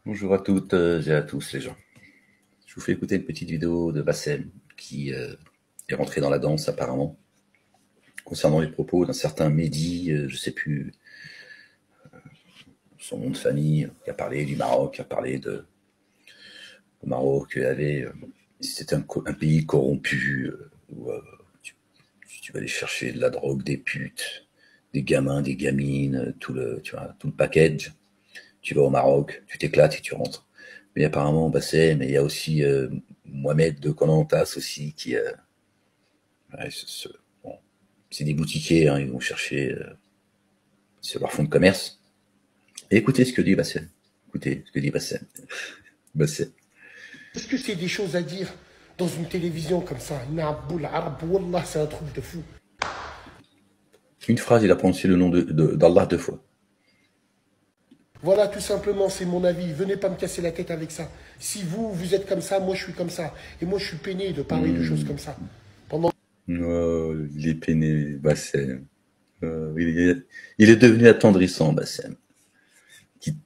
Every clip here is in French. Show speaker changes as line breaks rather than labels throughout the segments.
Bonjour à toutes et à tous les gens. Je vous fais écouter une petite vidéo de Bassem qui est rentré dans la danse apparemment concernant les propos d'un certain Mehdi, je sais plus son nom de famille, qui a parlé du Maroc, qui a parlé au Maroc, c'était un pays corrompu où tu vas aller chercher de la drogue, des putes, des gamins, des gamines, tout le package. Tu vas au Maroc, tu t'éclates et tu rentres. Mais apparemment, Bassem, et il y a aussi Mohamed de Konantas aussi ouais, bon, c'est des boutiquiers, hein, ils vont chercher sur leur fonds de commerce. Et écoutez ce que dit Bassem. Écoutez ce que dit Bassem. Bassem.
Est-ce que c'est des choses à dire dans une télévision comme ça? Naboul Arab, Wallah, c'est un truc de fou.
Une phrase, il a prononcé le nom d'Allah 2 fois.
Voilà, tout simplement, c'est mon avis. Venez pas me casser la tête avec ça. Si vous, vous êtes comme ça, moi je suis comme ça. Et moi je suis peiné de parler de choses comme ça. Pendant
Oh, il est peiné, Bassem. Il est devenu attendrissant, Bassem. Qui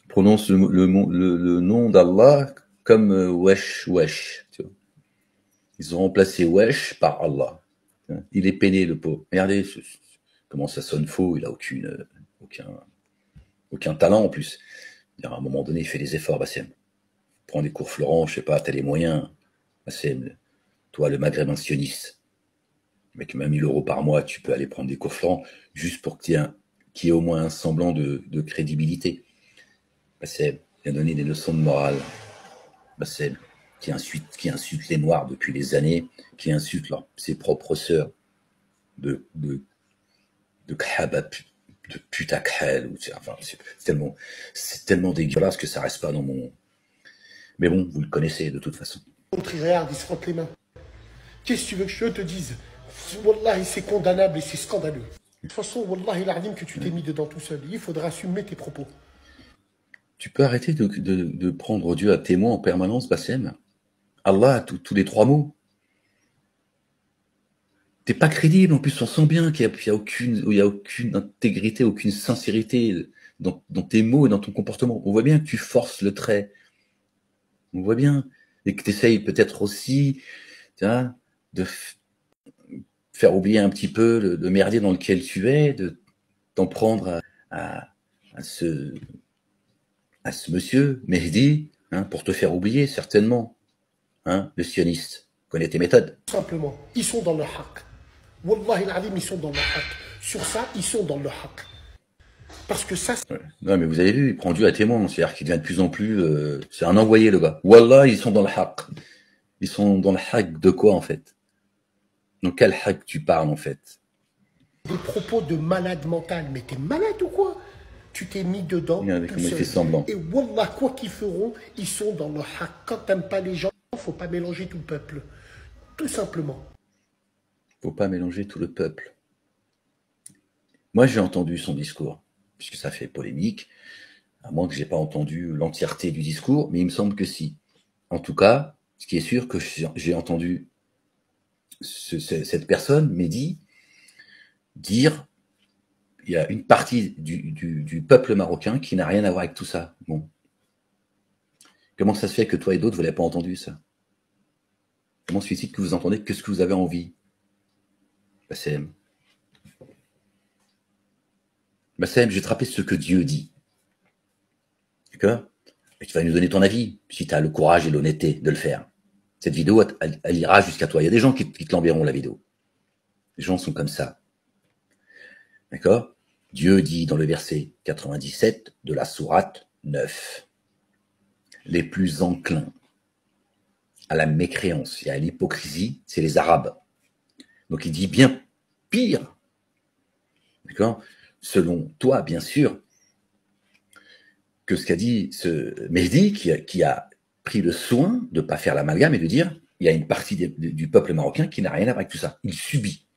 prononce le nom d'Allah comme wesh, wesh. Tu vois. Ils ont remplacé wesh par Allah. Il est peiné, le pauvre. Regardez comment ça sonne faux. Il a aucun talent en plus. À un moment donné, il fait des efforts, Bassem. Prends des cours Florent, je sais pas, t'as les moyens. Bassem, toi, le maghrébin sioniste, avec même 1000 € par mois, tu peux aller prendre des cours Florent juste pour qu'il y ait au moins un semblant de crédibilité. Bassem, il a donné des leçons de morale. Bassem, qui insulte les Noirs depuis des années, qui insulte ses propres sœurs de khaba, de putakhel, enfin, c'est tellement dégueulasse que ça reste pas dans mon. Mais bon, vous le connaissez de toute façon.
l'autre, il regarde, il se frotte les mains. Qu'est-ce que tu veux que je te dise? Wallah, c'est condamnable et c'est scandaleux. De toute façon, Wallah, il a dit que tu t'es mis dedans tout seul. Il faudra assumer tes propos.
Tu peux arrêter de prendre Dieu à témoin en permanence, Bassem. Allah, tous les 3 mots. T'es pas crédible, en plus on sent bien qu'il y a aucune intégrité, aucune sincérité dans tes mots et dans ton comportement. On voit bien que tu forces le trait. On voit bien. Et que tu essayes peut-être aussi, tu vois, de faire oublier un petit peu le merdier dans lequel tu es, de t'en prendre à, à ce, à ce monsieur, Mehdi, hein, pour te faire oublier, certainement, hein, le sioniste. Connais tes méthodes.
Tout simplement, ils sont dans le haq. Wallah, il a dit, ils sont dans le haq. Sur ça, ils sont dans le haq. Parce que ça,
Ouais. Non, mais vous avez vu, il prend Dieu à témoin, c'est-à-dire qu'il devient de plus en plus. C'est un envoyé, le gars. Wallah, ils sont dans le haq. Ils sont dans le haq de quoi, en fait? Dans quel haq tu parles, en fait?
des propos de malade mental. Mais t'es malade ou quoi? Tu t'es mis dedans
Regardez
tout
comment il fait
seul.
semblant.
Et Wallah, quoi qu'ils feront, ils sont dans le haq. Quand t'aimes pas les gens, faut pas mélanger tout le peuple. Tout simplement.
Faut pas mélanger tout le peuple. Moi, j'ai entendu son discours, puisque ça fait polémique, à moins que j'ai pas entendu l'entièreté du discours, mais il me semble que si. En tout cas, ce qui est sûr, que j'ai entendu cette personne, Mehdi, dire il y a une partie du peuple marocain qui n'a rien à voir avec tout ça. Bon. Comment ça se fait que toi et d'autres, vous l'avez pas entendu, ça? Comment se fait-il que vous entendez que ce que vous avez envie? Bassem. Bassem, je vais te rappeler ce que Dieu dit. D'accord? Et tu vas nous donner ton avis, si tu as le courage et l'honnêteté de le faire. Cette vidéo, elle ira jusqu'à toi. Il y a des gens qui te l'enverront, la vidéo. Les gens sont comme ça. D'accord? Dieu dit dans le verset 97 de la sourate 9, les plus enclins à la mécréance et à l'hypocrisie, c'est les Arabes. Donc il dit bien pire. D'accord? Selon toi, bien sûr, que ce qu'a dit ce Mehdi, qui a pris le soin de ne pas faire l'amalgame et de dire il y a une partie du peuple marocain qui n'a rien à voir avec tout ça. Il subit.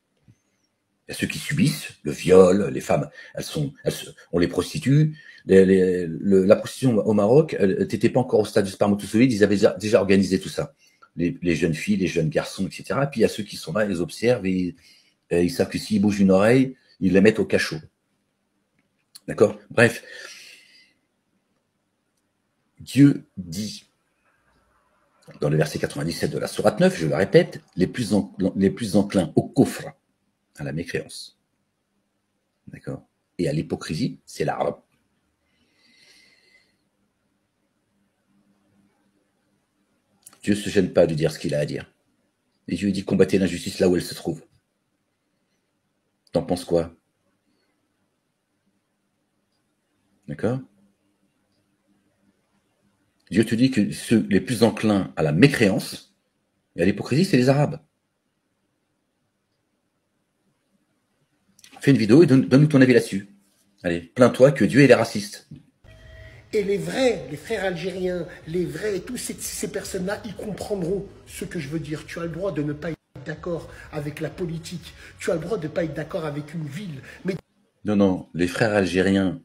Il y a ceux qui subissent le viol, les femmes, on les prostitue. La prostitution au Maroc, t'étais pas encore au stade du spermatozoïde, ils avaient déjà organisé tout ça. Les jeunes filles, les jeunes garçons, etc. Puis il y a ceux qui sont là, ils observent et ils savent que s'ils bougent une oreille, ils les mettent au cachot. D'accord? Bref. Dieu dit, dans le verset 97 de la sourate 9, je le répète, les plus enclins au kufr, à la mécréance, d'accord, et à l'hypocrisie, c'est l'arabe. Dieu ne se gêne pas de dire ce qu'il a à dire. Et Dieu dit combattez l'injustice là où elle se trouve. T'en penses quoi? D'accord? Dieu te dit que ceux les plus enclins à la mécréance et à l'hypocrisie, c'est les Arabes. Fais une vidéo et donne-nous ton avis là-dessus. Allez, plains-toi que Dieu est raciste.
Et les vrais, les frères algériens, les vrais, tous ces personnes-là, ils comprendront ce que je veux dire. Tu as le droit de ne pas être d'accord avec la politique. Tu as le droit de ne pas être d'accord avec une ville. Mais
Non, les frères algériens,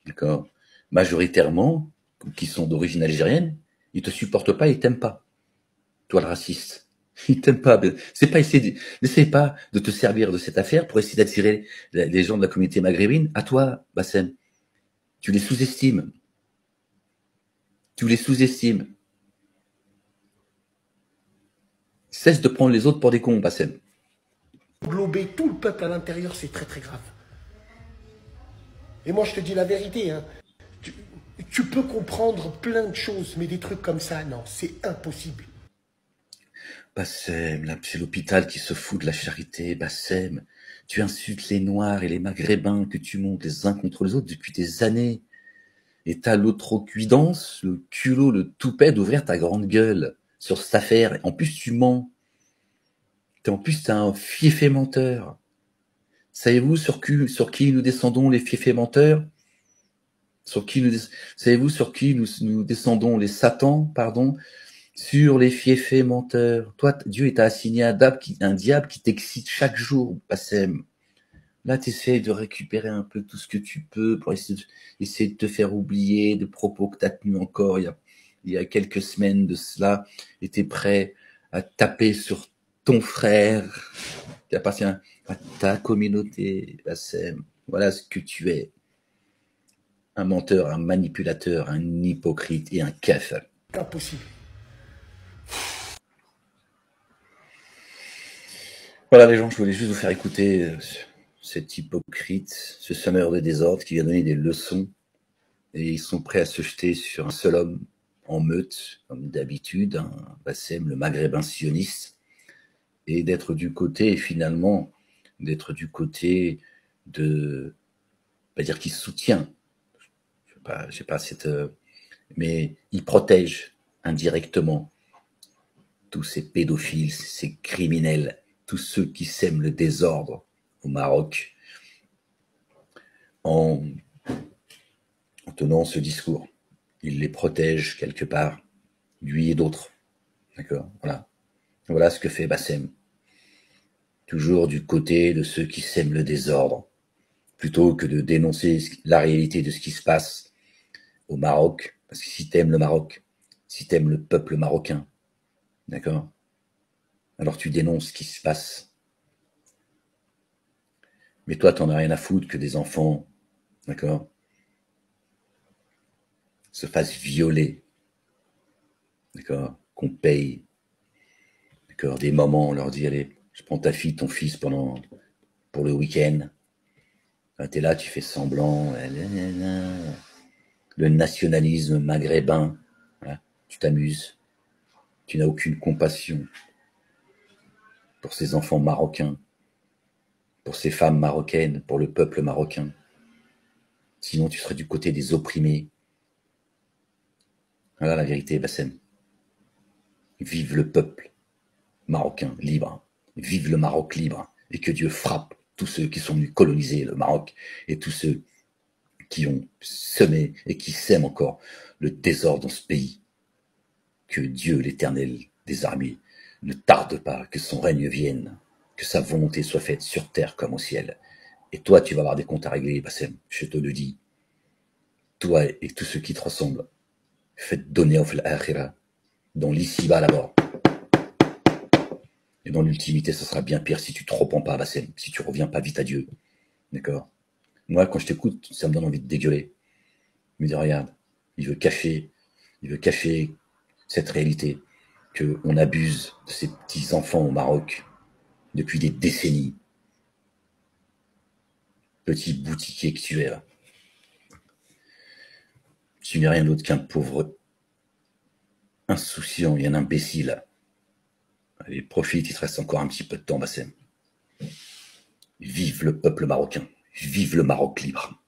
d'accord, majoritairement, qui sont d'origine algérienne, ils te supportent pas, ils t'aiment pas. Toi, le raciste. Ils t'aiment pas. N'essaie pas de te servir de cette affaire pour essayer d'attirer les gens de la communauté maghrébine à toi, Bassem. Tu les sous-estimes. Tu les sous-estimes. Cesse de prendre les autres pour des cons, Bassem.
englober tout le peuple à l'intérieur, c'est très très grave. Et moi, je te dis la vérité, hein. Tu peux comprendre plein de choses, mais des trucs comme ça, non, c'est impossible.
Bassem, là, c'est l'hôpital qui se fout de la charité, Bassem. Tu insultes les Noirs et les Maghrébins que tu montes les uns contre les autres depuis des années. Et t'as l'outrecuidance, le culot, le toupet d'ouvrir ta grande gueule sur cette affaire. En plus, tu mens. En plus, t'es un fiefé menteur. Savez-vous sur qui nous descendons les fiefés menteurs? Savez-vous sur qui nous descendons les satans, pardon? Sur les fiefés menteurs. Toi, Dieu t'a assigné un diable qui t'excite chaque jour, Bassem. Là, tu essaies de récupérer un peu tout ce que tu peux pour essayer de te faire oublier des propos que tu as tenus encore il y a quelques semaines de cela, et tu es prêt à taper sur ton frère qui appartient à ta communauté, Bassem. Voilà ce que tu es. Un menteur, un manipulateur, un hypocrite et un kafir.
Impossible.
Voilà les gens, je voulais juste vous faire écouter cet hypocrite, ce semeur de désordre qui vient donner des leçons, et ils sont prêts à se jeter sur un seul homme en meute, comme d'habitude, un Bassem, le maghrébin sioniste, et d'être du côté, finalement, d'être du côté de, pas dire qu'il soutient, je sais pas mais il protège indirectement tous ces pédophiles, ces criminels, tous ceux qui sèment le désordre au Maroc en tenant ce discours. Il les protège quelque part, lui et d'autres. D'accord? Voilà ce que fait Bassem. Toujours du côté de ceux qui sèment le désordre, plutôt que de dénoncer la réalité de ce qui se passe au Maroc. Parce que si t'aimes le Maroc, si t'aimes le peuple marocain, d'accord? Alors tu dénonces ce qui se passe. Mais toi, t'en as rien à foutre que des enfants, d'accord, se fassent violer, d'accord, qu'on paye, d'accord, des mamans, on leur dit, allez, je prends ta fille, ton fils pour le week-end. T'es là, tu fais semblant, le nationalisme maghrébin, voilà, tu t'amuses, tu n'as aucune compassion pour ces enfants marocains, pour ces femmes marocaines, pour le peuple marocain. Sinon, tu serais du côté des opprimés. Voilà la vérité, Bassem. Vive le peuple marocain libre. Vive le Maroc libre. Et que Dieu frappe tous ceux qui sont venus coloniser le Maroc et tous ceux qui ont semé et qui sèment encore le désordre dans ce pays. Que Dieu, l'Éternel des armées, ne tarde pas que son règne vienne, que sa volonté soit faite sur terre comme au ciel. Et toi, tu vas avoir des comptes à régler, Bassem, je te le dis. Toi et tous ceux qui te ressemblent, faites donner au l'akhira, dans l'ici-bas là-bas. Et dans l'ultimité, ça sera bien pire si tu te repens pas, Bassem, si tu reviens pas vite à Dieu. D'accord? Moi, quand je t'écoute, ça me donne envie de dégueuler. Je me dis, regarde, il veut cacher Il veut cacher cette réalité, qu'on abuse de ces petits enfants au Maroc depuis des décennies. Petit boutiquier que tu es là. Tu n'es rien d'autre qu'un pauvre insouciant et un imbécile. Allez, profite, il te reste encore un petit peu de temps, Bassem. Vive le peuple marocain. Vive le Maroc libre.